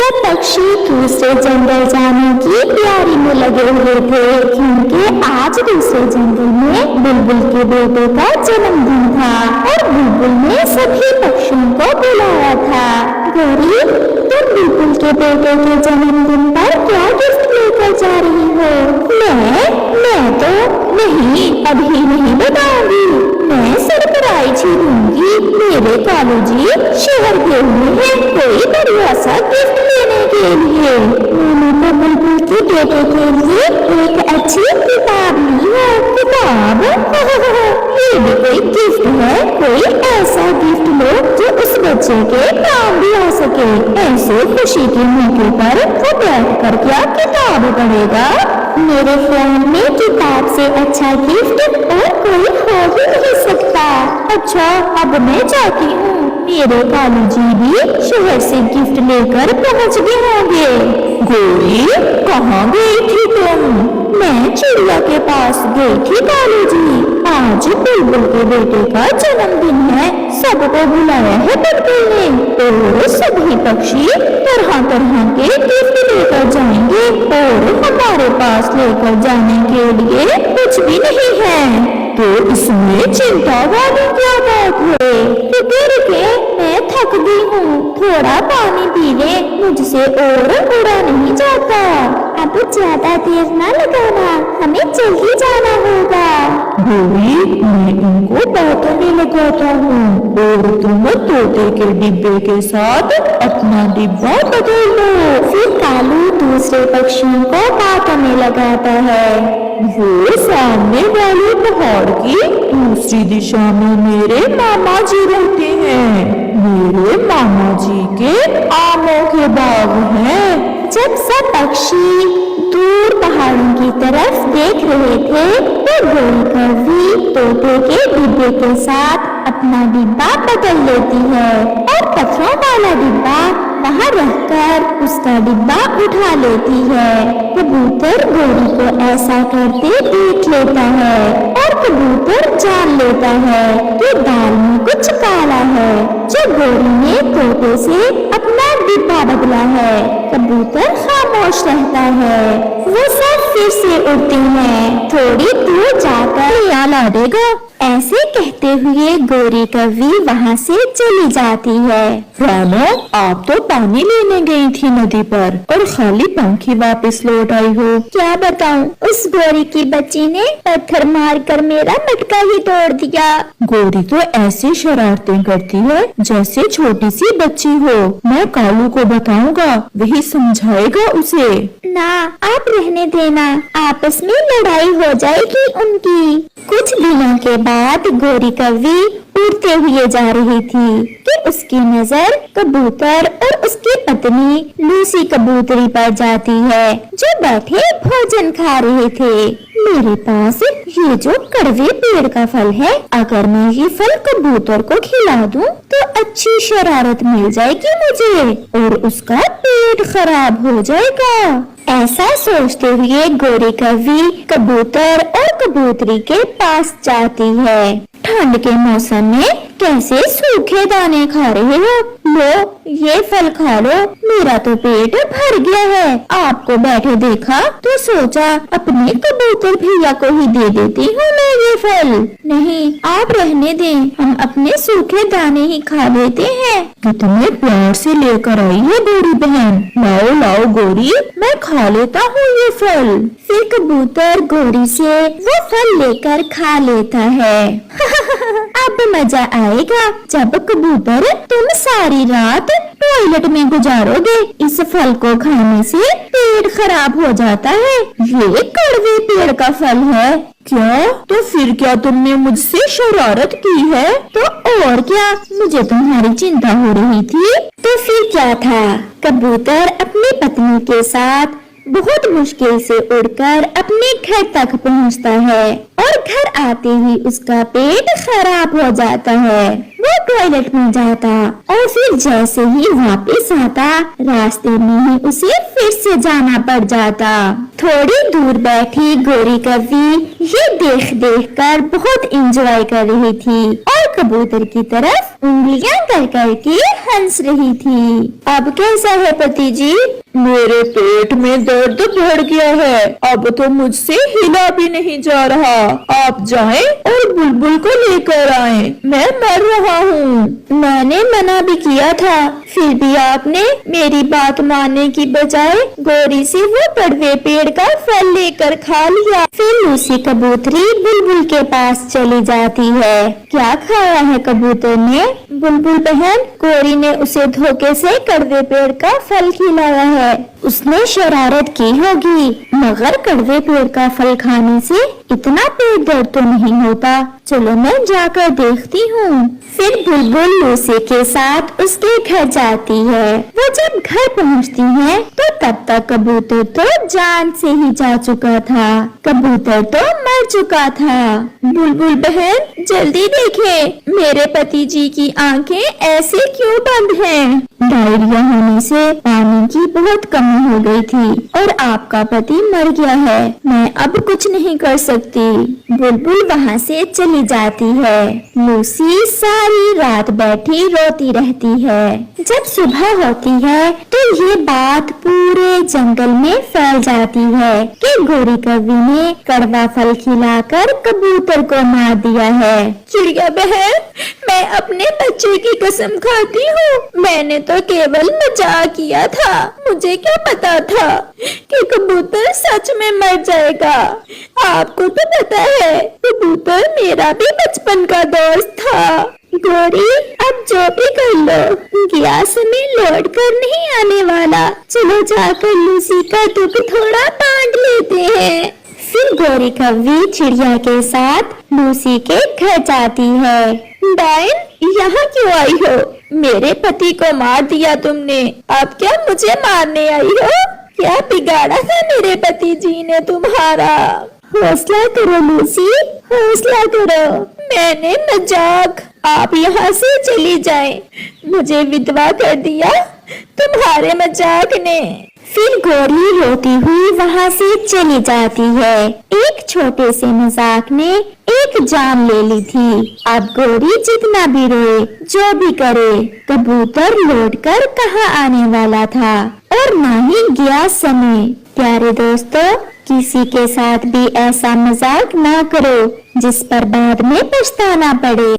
सब पक्षी दूसरे जंगल जाने की तैयारी में लगे हुए थे, क्योंकि आज दूसरे जंगल में बुलबुल के बेटे का जन्मदिन था और बुलबुल ने सभी पक्षियों को बुलाया था। गौरी, तुम बुलबुल के बेटे के जन्मदिन पर क्या गिफ्ट लेकर जा रही हो? मैं तो नहीं, अभी नहीं बताऊंगी। मैं सरप्राइज ही दूंगी। मेरे कालू जी शहर गए हुए हैं कोई बढ़िया सा गिफ्ट लेने के लिए। मैंने तो बुलबुल के बेटे के लिए एक अच्छी किताब ली है। किताब? ये भी कोई गिफ्ट है? कोई ऐसा गिफ्ट लो जो उस बच्चे के काम भी आ सके। ऐसे खुशी के मौके पर वो बैठ कर क्या किताब पढ़ेगा? मेरे फ्रेंड में किताब से अच्छा गिफ्ट और कोई हो ही नहीं सकता। अच्छा, अब मैं जाती हूँ। मेरे कालू जी भी शहर से गिफ्ट लेकर पहुँच गए होंगे। गौरी, कहाँ गई थी तुम? मैं चिड़िया के पास गई थी कालू जी। आज बुलबुल के बेटे का जन्मदिन है, सबको बुलाया है बुलबुल ने और सभी पक्षी तरह तरह के गिफ्ट लेकर जाएंगे और हमारे पास लेकर जाने के लिए कुछ भी नहीं है। तो इसमें चिंता वाली क्या बात है? रुके, मैं थक गई हूँ, थोड़ा पानी पी ले, मुझसे और उड़ा नहीं जाता। अब ज्यादा देर न लगाना, हमें जल्दी जाना होगा। गौरी, मैं इनको बातों में लगाता हूँ और तुम तोते के डिब्बे के साथ अपना डिब्बा बदल लो। फिर कालू दूसरे पक्षियों को बातों में लगाता है। वो सामने वाले पहाड़ की दूसरी दिशा में मेरे मामा जी रहते हैं। मेरे मामा जी के आमों के बाग हैं। जब सब पक्षी दूर पहाड़ों की तरफ देख रहे थे तो गोरी कौवी तोते के डिब्बे के साथ अपना डिब्बा बदल लेती है और पत्थरों वाला डिब्बा वहाँ रखकर उसका डिब्बा उठा लेती है। कबूतर गोरी को ऐसा करते देख लेता है और कबूतर जान लेता है कि दाल में कुछ काला है जो गोरी ने तोते से अपना डिब्बा बदला है। कबूतर खामोश रहता है। वो सब फिर से उड़ते हैं। थोड़ी दूर जाकर क्या ला देगा? ऐसे कहते हुए गोरी कौवी वहाँ से चली जाती है। रामो, आप तो पानी लेने गई थी नदी पर और खाली पंखी वापस लौट आई हो। क्या बताऊं, उस गोरी की बच्ची ने पत्थर मारकर मेरा मटका ही तोड़ दिया। गोरी तो ऐसी शरारतें करती है जैसे छोटी सी बच्ची हो। मैं कालू को बताऊंगा, वही समझाएगा उसे। ना, आप रहने देना, आपस में लड़ाई हो जाएगी उनकी। कुछ दिनों के बाद गोरी कौवी उड़ते हुए जा रही थी कि उसकी नजर कबूतर और उसकी पत्नी लूसी कबूतरी पर जाती है जो बैठे भोजन खा रहे थे। मेरे पास ये जो कड़वे पेड़ का फल है, अगर मैं ये फल कबूतर को खिला दूं तो अच्छी शरारत मिल जाएगी मुझे और उसका पेट खराब हो जाएगा। ऐसा सोचते हुए गोरी कौवी कबूतर और कबूतरी के पास जाती है। ठंड के मौसम में कैसे सूखे दाने खा रहे हो? लो, ये फल खा लो, मेरा तो पेट भर गया है। आपको बैठे देखा तो सोचा अपने कबूतर भैया को ही दे देती हूँ मैं ये फल। नहीं, आप रहने दें, हम अपने सूखे दाने ही खा लेते हैं। कितने प्यार से लेकर आई है गोरी बहन। लाओ लाओ गोरी, मैं खा लेता हूँ ये फल। फिर कबूतर गोरी से वो फल लेकर खा लेता है। अब मजा आएगा जब कबूतर तुम सारी रात टॉयलेट में गुजारोगे। इस फल को खाने से पेट खराब हो जाता है। ये कड़वे पेड़ का फल है। क्या? तो फिर क्या तुमने मुझसे शरारत की है? तो और क्या, मुझे तुम्हारी चिंता हो रही थी। तो फिर क्या था, कबूतर अपनी पत्नी के साथ बहुत मुश्किल से उड़कर अपने घर तक पहुंचता है और घर आते ही उसका पेट खराब हो जाता है। वो टॉयलेट में जाता और फिर जैसे ही वापस आता, रास्ते में ही उसे फिर से जाना पड़ जाता। थोड़ी दूर बैठी गोरी कौवी ये देख देख कर बहुत एंजॉय कर रही थी और कबूतर की तरफ उंगलियां कर करके हंस रही थी। अब कैसा है पति जी? मेरे पेट में दर्द बढ़ गया है, अब तो मुझसे हिला भी नहीं जा रहा। आप जाएं और बुलबुल को लेकर आएं, मैं मर रहा हूँ। मैंने मना भी किया था, फिर भी आपने मेरी बात मानने की बजाय गोरी से वो कड़वे पेड़ का फल लेकर खा लिया। फिर लूसी कबूतरी बुलबुल के पास चली जाती है। क्या खाया है कबूतर ने? बुलबुल बहन, गोरी ने उसे धोखे से कड़वे पेड़ का फल खिलाया है। उसने शरारत की होगी, मगर कड़वे पेड़ का फल खाने से इतना पेट दर्द तो नहीं होता। चलो मैं जाकर देखती हूँ। फिर बुलबुल लूसी के साथ उसके घर जाती है। वो जब घर पहुँचती है तो तब तक कबूतर तो जान से ही जा चुका था। कबूतर तो मर चुका था। बुलबुल बहन, जल्दी देखें, मेरे पति जी की आंखें ऐसे क्यों बंद हैं? डायरिया होने से पानी की बहुत कमी हो गई थी और आपका पति मर गया है। मैं अब कुछ नहीं कर सकती। बुलबुल वहाँ से चली जाती है। लूसी सारी रात बैठी रोती रहती है। जब सुबह होती है तो ये बात पूरे जंगल में फैल जाती है कि गोरी कौवी ने कड़वा फल खिलाकर कबूतर को मार दिया है। चिड़िया बहन, मैं अपने बच्चे की कसम खाती हूँ, मैंने तो केवल मजाक किया था। मुझे क्या पता था कि कबूतर सच में मर जाएगा। आपको तो पता है, कबूतर मेरा भी बचपन का दोस्त था। गोरी, अब जो भी कर लो, गैस में लौट कर नहीं आने वाला। चलो जाकर लूसी का दुख थोड़ा बांट लेते हैं। फिर गोरी कौवी चिड़िया के साथ लूसी के घर जाती है। डाइन, यहाँ क्यों आई हो? मेरे पति को मार दिया तुमने, अब क्या मुझे मारने आई हो? क्या बिगाड़ा था मेरे पति जी ने तुम्हारा? हौसला करो लूसी, हौसला करो। मैंने मजाक, आप यहाँ से चली जाएं। मुझे विधवा कर दिया तुम्हारे मजाक ने। फिर गोरी रोती हुई वहाँ से चली जाती है। एक छोटे से मजाक ने एक जान ले ली थी। अब गोरी जितना भी रोए, जो भी करे, कबूतर लौटकर कहाँ आने वाला था और ना ही गया समय। प्यारे दोस्तों, किसी के साथ भी ऐसा मजाक ना करो जिस पर बाद में पछताना पड़े।